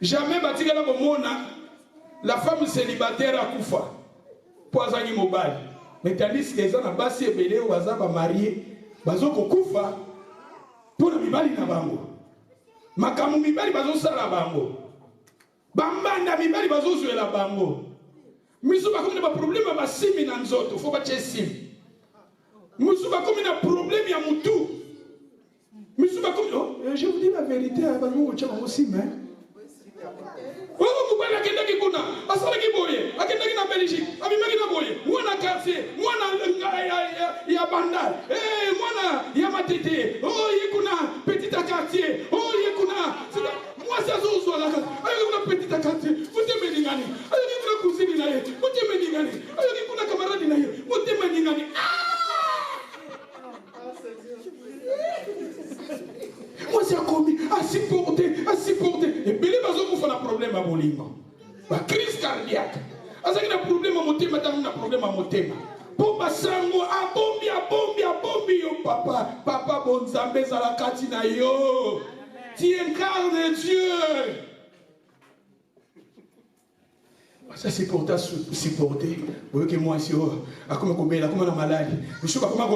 jamais batikala komona la femme célibataire akufa mpo azangi mobali mais tandis que eza na basi ebele oyo baza bamarie bazokokufa mpo na mibali na bango makambo mibali bazosala bango bambanda mibali bazozwela bango miso bakomi na baproblème ya basimi na nzoto fo batie simi miso bakomi na problème ya mutu miso bakomi je vous dis la vérité balingo kotia bango simi oyo mobali akendaki kuna asalaki boye akendaki na Belgique abimaki na boye mwana quartier mwana ya bandal mwana ya matete ye kuna petit quartier ye kuna mwasi azozwalaka ayoki kuna petit quartier motema ningani ayoki kuna kusini na ye motema ningani ayoki kuna kamaradi na ye motema ningani mwasi akomi asupporte ebele bazokufa na problème ya bolingo bacrise cardiaque azalaki na problème ya motema ntango na problème ya motema mpo basango abombi yo papa bonzambe ezala kati na yo tu incarnes Dieu. Ça c'est pour supporter. Vous voyez que moi si akoma kobela akoma na maladi. Bishuka akoma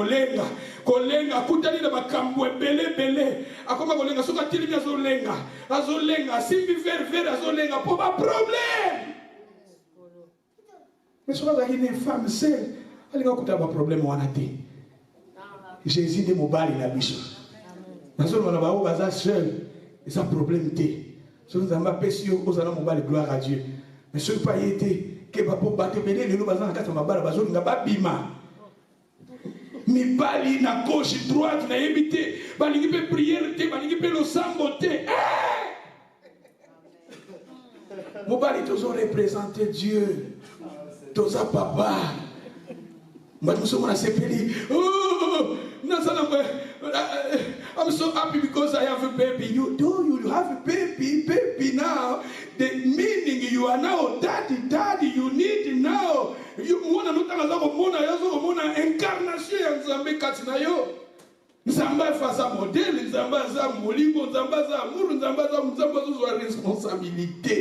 kolenga kutani na makambo ebele akoma kolenga soka tilimi azolenga simbi ver azolenga pour pas problème. Mais soka za une femme seule alinga kuta ba problème wana te. Jésus de mobali na biso. Nazo na ba baza seul. Et ça problème té. Si nous avons pas sûr aux allons mobile gloire à Dieu. Mais ce pas été que papa battre belé les bazan na kata mabala bazo nga babima. Mi bali na gauche droite na yebité, balingi pe prière té, balingi pe lo sambo té. Mobali tous ont représenté Dieu. Tous à papa. Moi nous sommes na sepeli. Oh, I'm so happy because I have a baby. You have a baby now. The meaning you are now daddy. You need now. You mona mona incarnation ya Nzambe kati na yo. Nzambe faza modèle, Nzambe za molingo, Nzambe za amour, Nzambe za responsabilité.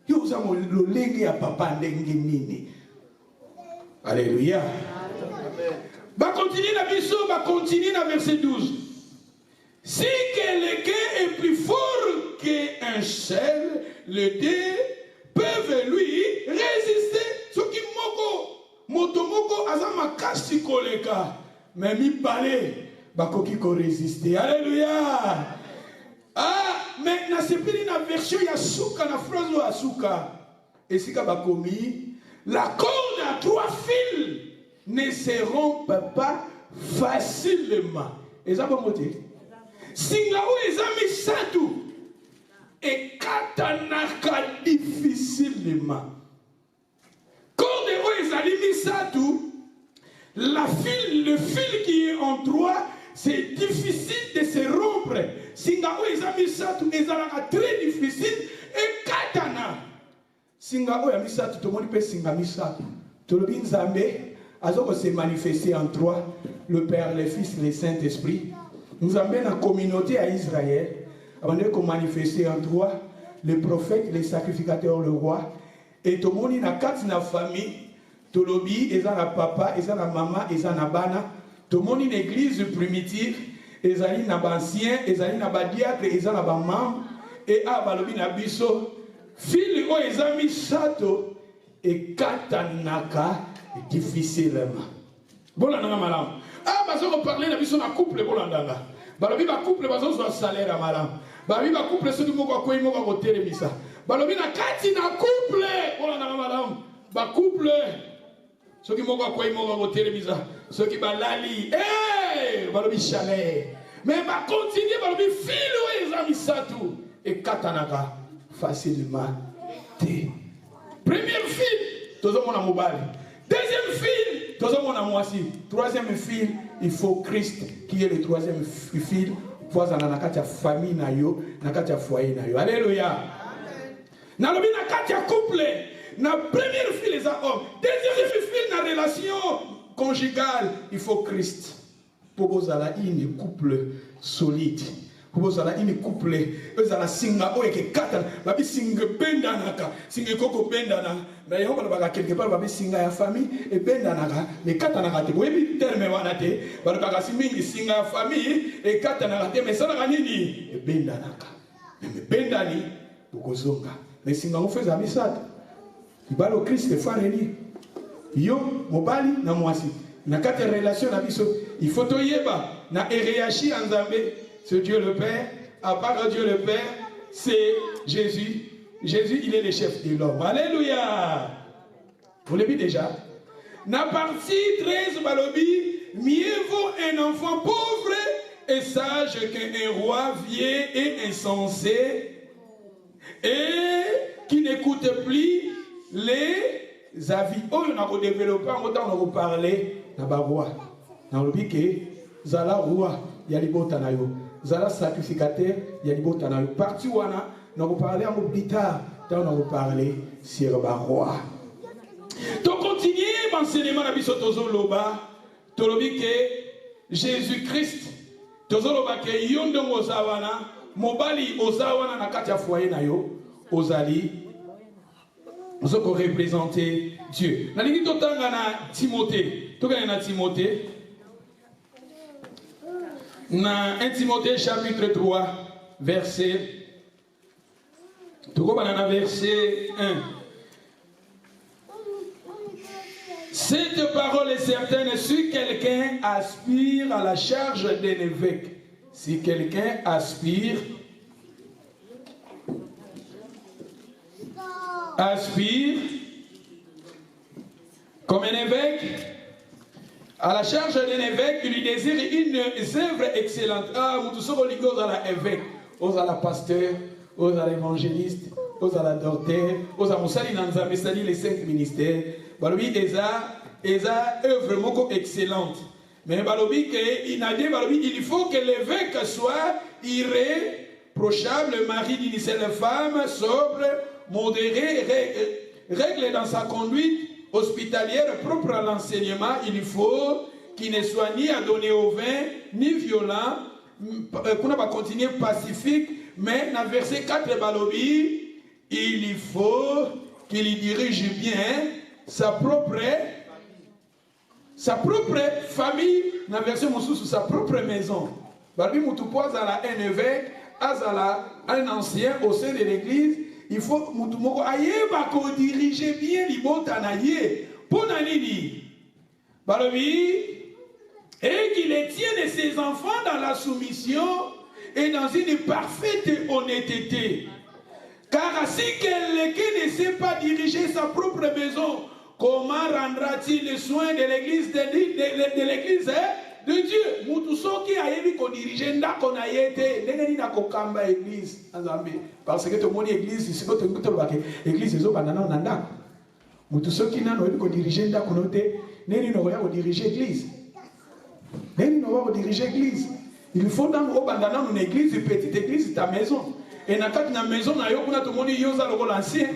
Yo za lolenge ya papa ndenge nini. Alléluia. Va continuer la mission, va continuer la verset 12. Si quelqu'un est plus fort qu'un seul, les deux peuvent lui résister. Ce qui motomoko azama kasi koleka, mais mi parler, bakoki ko résister. Alléluia. Mais na sepeli na version ya suka na phrase ya suka. Esika bakomi, la corde à 3 fils ne se rompent pas facilement. Et ça va monter. Singaou ezami satu et katanaka difficilement. Corde o ezali misatu, le fil qui est en 3, c'est difficile de se rompre. Singaou ezami satu ezalaka très difficile et katana. Singaou ya misatu to moni pe singa misatu. Tolobi Nzambe azoko se manifester en 3, le Père, le Fils, le Saint-Esprit. Nous avons une communauté à Israël, avant de manifester en 3, le prophète, le sacrificateur, le roi, et tout le monde dans 4 na famille, tout le monde est dans papa, est dans maman, est dans bana, tout le monde dans l'église primitive, est dans ancien, est dans diacre, est dans membre, et à balobi na biso, fil o ezami sato et katanaka difficilement. Bon là malam. Ah bazo parler na biso na couple bolandanga. Balobi ba couple bazo so salaire malam. Babi ba couple so moko ko imo ko telemisa. balobi na kati na couple ola na madame ba couple soki moko akwai moko kotelemisa soki balali balobi chalet mais ba continuer balobi filo eza misatu ekatanaka facilement te. Première fille tozomona mobali, deuxième fille tozomona mwasi, troisième fille il faut Christ qui est le troisième fille voisana na kati ya famille na yo na kati ya foyer na yo. Alléluia. Nalobi na kati ya couple na première fille les hommes, deuxième fille na relation conjugale il faut Christ pour kozala une couple solide. Pour kozala une couple ezala singa oyo ekekata babi singa bendanaka singa koko bendana mais on va quelque part babi singa ya famille et bendanaka mais katanaka te boyebi terme wana te balobaka mingi singa ya famille et katanaka te mais salaka nini e bendanaka mais bendani bokozonga mais singa ofeza misata ibalo Christ fareli yo mobali na mwasi na kati relation na biso il faut toyeba na hiérarchie en Nzambe. C'est Dieu le Père. À part Dieu le Père, c'est Jésus. Jésus, il est le chef de l'homme. Alléluia. Vous l'avez déjà. Na partie 13, Balobi, mieux vaut un enfant pauvre et sage qu'un roi vieux et insensé et qui n'écoute plus les avis. Oh, on a développé, on a parlé na roi. On a dit que Zala roi, il y a les botanayo. Zala sacrificateur, il y a des beaux tanaïs. Parti où on a parlé un peu plus tard, on a parlé sur le roi. Donc, continuez l'enseignement de Bisotozo Loba, Tolobi que Jésus-Christ, Tozo Loba que Yondon Ozawana, Mobali Ozawana na katia foyer na yo, Ozali, nous avons représenté Dieu. Dans l'église Totanga na Timothée, Totanga na Timothée. Dans 1 Timothée chapitre 3, verset 1. Cette parole est certaine si quelqu'un aspire à la charge d'un évêque. Si quelqu'un aspire comme un évêque, à la charge d'un évêque, il lui désire une œuvre excellente. Ah, vous tous aux évêque, aux à la pasteur, aux à l'évangéliste, aux à la docteur, aux à Moussali Nanzamé, c'est-à-dire les 5 ministères. Balobi, eza œuvre moko excellente. Mais Balobi, il faut que l'évêque soit irréprochable, mari d'une seule femme, sobre, modéré, règle dans sa conduite hospitalière propre à l'enseignement. Il faut qu'il ne soit ni adonné au vin, ni violent, qu'on va continuer pacifique, mais dans verset 4 Balobi, il faut qu'il dirige bien sa propre famille, dans verset sous sa propre maison. Balobi Moutoupouaz à un évêque, un ancien au sein de l'église. Il faut diriger bien les bons tanaïs pour nanini. Balobi, et qu'il tienne ses enfants dans la soumission et dans une parfaite honnêteté. Car si quelqu'un ne sait pas diriger sa propre maison, comment rendra-t-il les soins de l'église de l'église de Dieu? Moutoussoki a évi qu'on dirigeait ndako na yete, n'engeni na kokamba église Nzambe. Parce que tout le monde église, c'est que tout le monde église ils ont banana nanda. Moutoussoki na no évi qu'on dirigeait ndako noté, n'engeni no ya ko diriger église. N'engeni no va ko diriger église. Il faut dans au bandana une église, une petite église, ta maison. Et dans ta maison na yo kuna tout le monde yoza le l'ancien,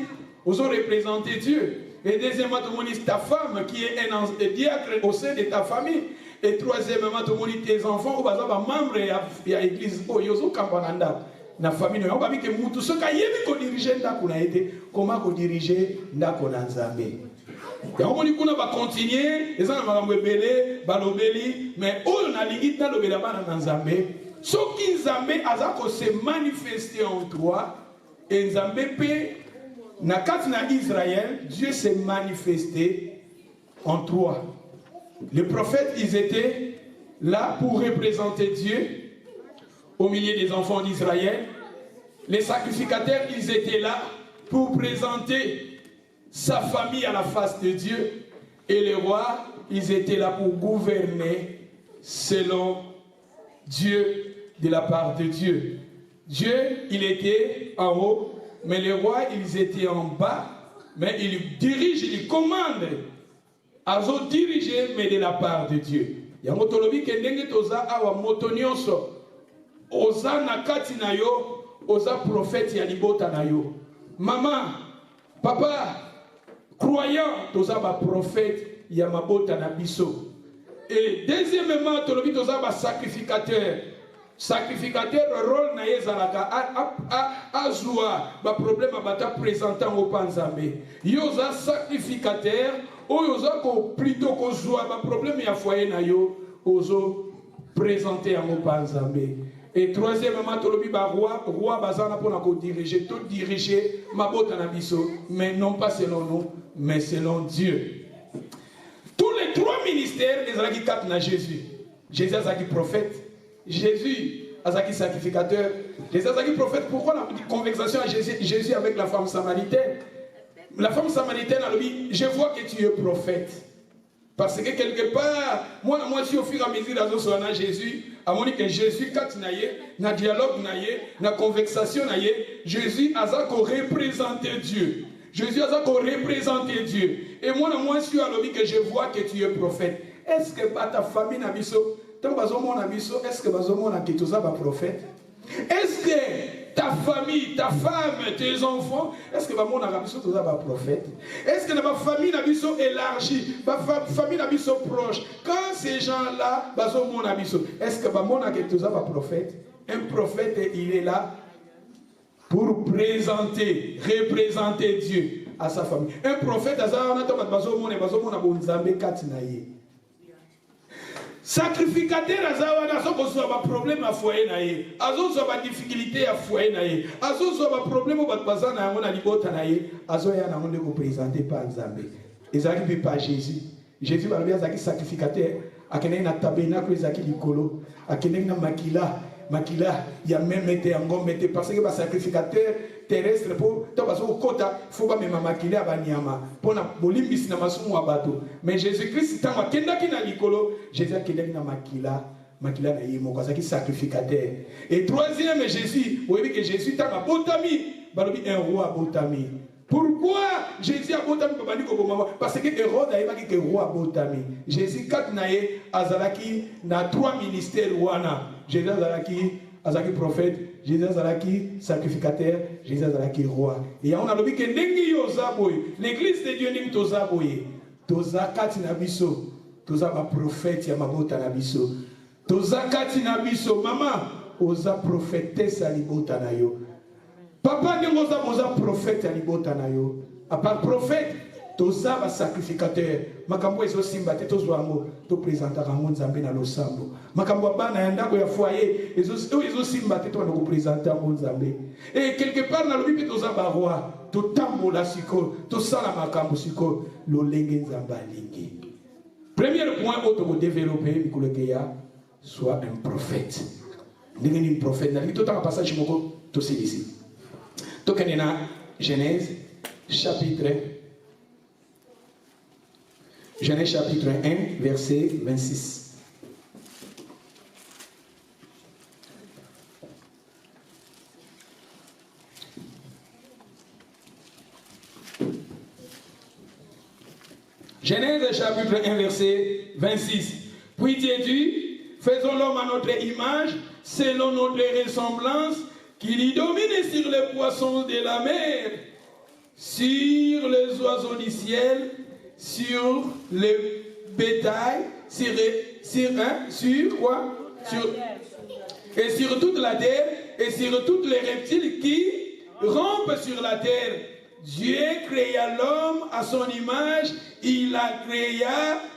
ils ont représenté Dieu. Et deuxièmement, tout le monde ta femme qui est un diacre au sein de ta famille. Et troisièmement, tout le monde tes enfants, ou par exemple, membres de l'église, oh, yozo kampananda, na famille, on va dire que tout ce qui est qu'on dirige ndako na été, comment qu'on dirige ndako na Nzambe. Et on va continuer, les gens vont belé, balobeli, mais on a l'idée dans le bélaba na Nzambe. Ce qui Nzambe a se manifester en toi, et Nzambe peut, na katina Israël, Dieu s'est manifesté en toi. Les prophètes, ils étaient là pour représenter Dieu au milieu des enfants d'Israël. Les sacrificateurs, ils étaient là pour présenter sa famille à la face de Dieu. Et les rois, ils étaient là pour gouverner selon Dieu, de la part de Dieu. Dieu, il était en haut, mais les rois, ils étaient en bas, mais ils dirigent, ils commandent. Ils ont dirigé, mais de la part de Dieu. Il y a un motolobi qui est awa motonioso. Oza nakati na yo, oza prophète ya libota na yo. Maman, papa, croyant, toza ba prophète ya mabota na biso. Et deuxièmement, tolobi toza ba sacrificateur. Sacrificateur, rôle na yezalaka azua ba problème abata présentant au panzambe. Yoza sacrificateur, oyoza ko plutôt ko zua ba problème ya foyer na yo, ozo présenter en au panzambe. Et troisièmement, tolobi ba roi bazana pour ko diriger, tout diriger mabota na biso, mais non pas selon nous, mais selon Dieu. Tous les trois ministères, les alaki quatre na Jésus. Jésus azaki prophète. Jésus, Azaki sacrificateur, Jésus Azaki prophète. Pourquoi la conversation à Jésus avec la femme samaritaine? La femme samaritaine a dit, je vois que tu es prophète. Parce que quelque part, moi si au fur et à mesure de Jésus, à mon que Jésus, quand il y a un dialogue, une conversation, Jésus a représenté Dieu. Jésus a représenté Dieu. Et moi si que je vois que tu es prophète. Est-ce que ta famille n'a pas est-ce que tu es prophète? Est-ce que ta famille, ta femme, tes enfants, est-ce que tu es prophète? Est-ce que ta famille n'a pas élargie, ta famille n'a pas proche? Quand ces gens-là, est-ce que tu es prophète? Un prophète, il est là pour représenter Dieu à sa famille. Un prophète, sacrificateur azawana soko ba problème à foyer na ye azo so ba difficulté à foyer na ye azo so ba problème ba bazana yango na libota na ye azo ya na monde ko présenter par Nzambe ezaki pas Jésus va bien zaki sacrificateur akene na tabernacle ezaki likolo akene na makila ya même été en ngombe parce que ba sacrificateur terrestre pour to baso kota faut pas même makila banyama pona bolimbisi na masumu abato mais Jésus-Christ tant akendaki na likolo Jésus akendaki na makila na yemo kwa zaki sacrificateur. Et troisième Jésus, vous voyez que Jésus tant abotami balobi un roi abotami. Pourquoi Jésus a botami babani ko mama? Parce que Hérode a dit que roi abotami. Jésus kat nae azalaki na trois ministères wana. Jésus azalaki prophète, Jésus azalaki sacrificateur, Jésus azalaki roi. Et on a dit que nengi yozaboy, l'église de Dieu ning tozaboy. Tozakati na biso, toza ba prophète ya mabota na biso. Tozakati na biso, maman, oza prophétesse à libota na yo. Papa ni oza prophète à libota na yo. À part prophète, toza ba sacrificateur. Makambo ezo simba te tozo ango, to présenter rango Nzambe na losambo. Makambo bana ya ndako ya foyer, ezo simba te to na ko présenter rango Nzambe. Et quelque part na lobi pe toza ba roi, to tambola siko, to sala makambo siko, lo lenge Nzambe alingi. Premier point où tu veux développer, soit un prophète. Un prophète. Dans tout un passage, je vais te ici. Donc, on est dans Genèse chapitre 1, verset 26. Genèse chapitre 1, verset 26. Puis Dieu dit, faisons l'homme à notre image, selon notre ressemblance, qu'il y domine sur les poissons de la mer, sur les oiseaux du ciel, sur le bétail, sur quoi? Et sur toute la terre, et sur tous les reptiles qui rampent sur la terre. Dieu créa l'homme à son image, il a créé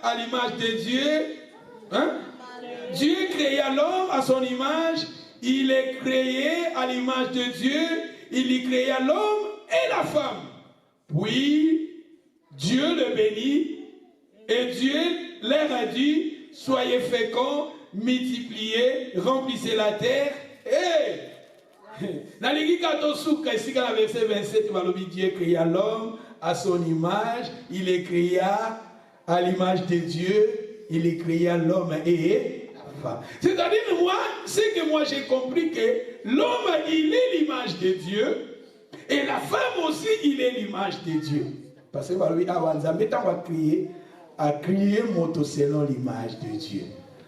à l'image de Dieu. Hein? Dieu créa l'homme à son image, il est créé à l'image de Dieu, il y créa l'homme et la femme. Puis Dieu le bénit et Dieu leur a dit, soyez féconds, multipliez, remplissez la terre et Dans l'église Katosouka, ici, dans le verset 27, Dieu créa l'homme à son image, il est créé à l'image de Dieu, il est créé l'homme et la femme. C'est-à-dire, moi, c'est que moi j'ai compris que l'homme, il est l'image de Dieu, et la femme aussi, il est l'image de Dieu. Parce que a créé moto selon l'image de Dieu.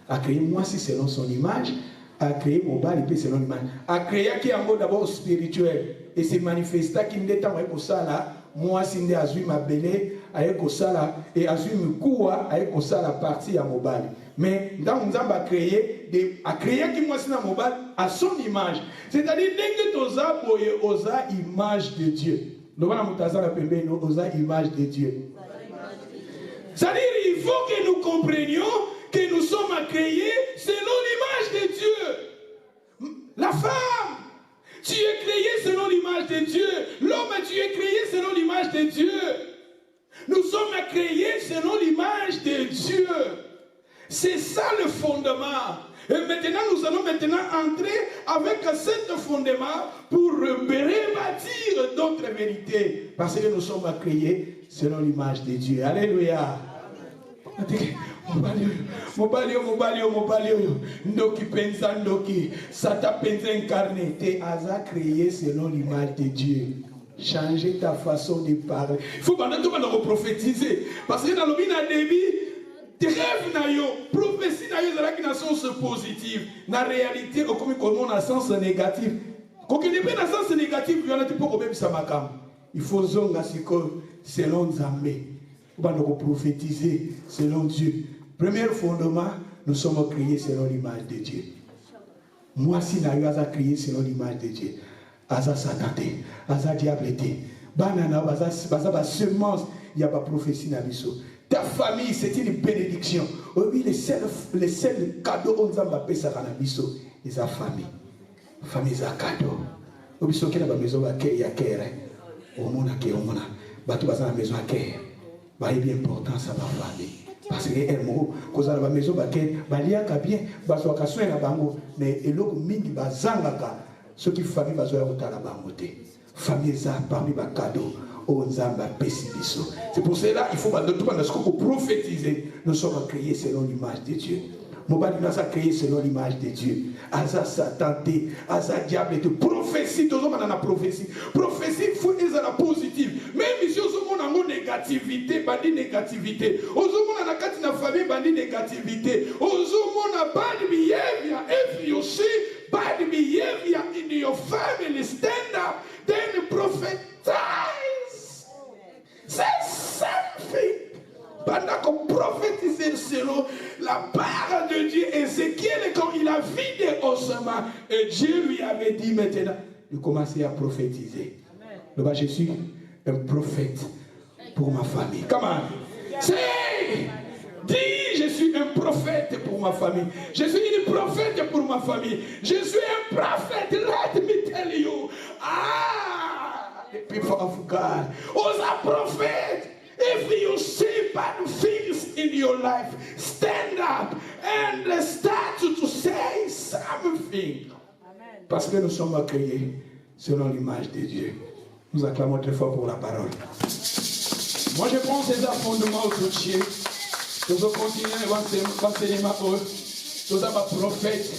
A créé moi si selon son image, a créé mon bal selon l'image. A créé qui est en mode d'abord spirituel. Et c'est manifesté qui n'est pas pour ça là. Moi si n'est azui ma belle, avec ça là, et azui me koua, avec ça la partie à mon bal. Mais dans nous a créé qui moi si dans mon bal à son image. C'est-à-dire dès que toza boye osa image de Dieu. Nous allons monter la pembe nous osa image de Dieu. C'est-à-dire il faut que nous comprenions que nous sommes créés selon l'image de Dieu. La femme, tu es créé selon l'image de Dieu. L'homme, tu es créé selon l'image de Dieu. Nous sommes créés selon l'image de Dieu. C'est ça le fondement. Et maintenant, nous allons entrer avec ce fondement pour rebâtir d'autres vérités. Parce que nous sommes créés selon l'image de Dieu. Alléluia. Ndoki pensa ndoki, Sata pensa incarné, t'es créé selon l'image de Dieu. Changer ta façon de parler. Il faut maintenant prophétiser. Parce que dans le bina débit, tes rêves nayo, prophétie nayo, c'est qui n'a sens positif. Na réalité, au commun on a sens négatif. Quand il n'y a pas de sens négatif, il y en a pas de samakam. Il faut zonga selon Zambé. On va nous prophétiser selon Dieu. Premier fondement, nous sommes créés selon l'image de Dieu. Moi, si nous avons créé selon l'image de Dieu, Aza Satané, Aza Diableté, Banana, Baza semence, il n'y a pas de prophétie dans l'issue. Ta famille, c'est une bénédiction. Oui, les seuls cadeaux qu'on a fait, c'est la famille. Famille, c'est un cadeau. Oui, ce qui est dans la maison, il y a au monde, il y a la maison, il y a importance à ma famille. Parce que elle cause à la maison balia bien baso ka soin na bango mais eloko mingi bazangaka ce qui famille bazo ya kotala bango te famille za parmi ba cadeau o nzamba pesi biso. C'est pour cela il faut tout pendant ce qu'on prophétiser. Nous sommes créés selon l'image de Dieu. Mobali nous a créé selon l'image de Dieu. Aza satanté, aza diable de prophétie, tout le monde a prophétie. Prophétie, il faut être la positive. Même si on a une négativité, bandi négativité. On a une famille, bandi négativité. On a bad behavior. If you see bad behavior in your family, stand up, then prophesize. C'est something. Pendant qu'on prophétisait selon la parole de Dieu, Ézéchiel, quand il a vidé ossements, et Dieu lui avait dit maintenant de commencer à prophétiser. Donc, je suis un prophète pour ma famille. Comment? C'est dis, je suis un prophète pour ma famille. Je suis une prophète pour ma famille. Je suis un prophète. Let me tell you. Ah, the people of God. Aux prophètes. If you see bad things in your life, stand up and start to say something. Amen. Parce que nous sommes créés selon l'image de Dieu. Nous acclamons très fort pour la parole. Moi, je prends ces fondements au Dieu. Nous allons continuer l'enseignement. Nous avons un prophète.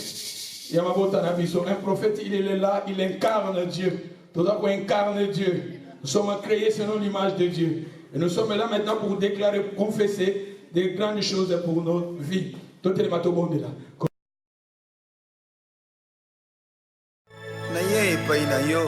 Il y a un prophète, il est là, il incarne Dieu. Nous avons incarné Dieu. Nous sommes créés selon l'image de Dieu. Et nous sommes là maintenant pour déclarer, pour confesser des grandes choses pour notre vie. Tout est là. Na ye pa ina yo.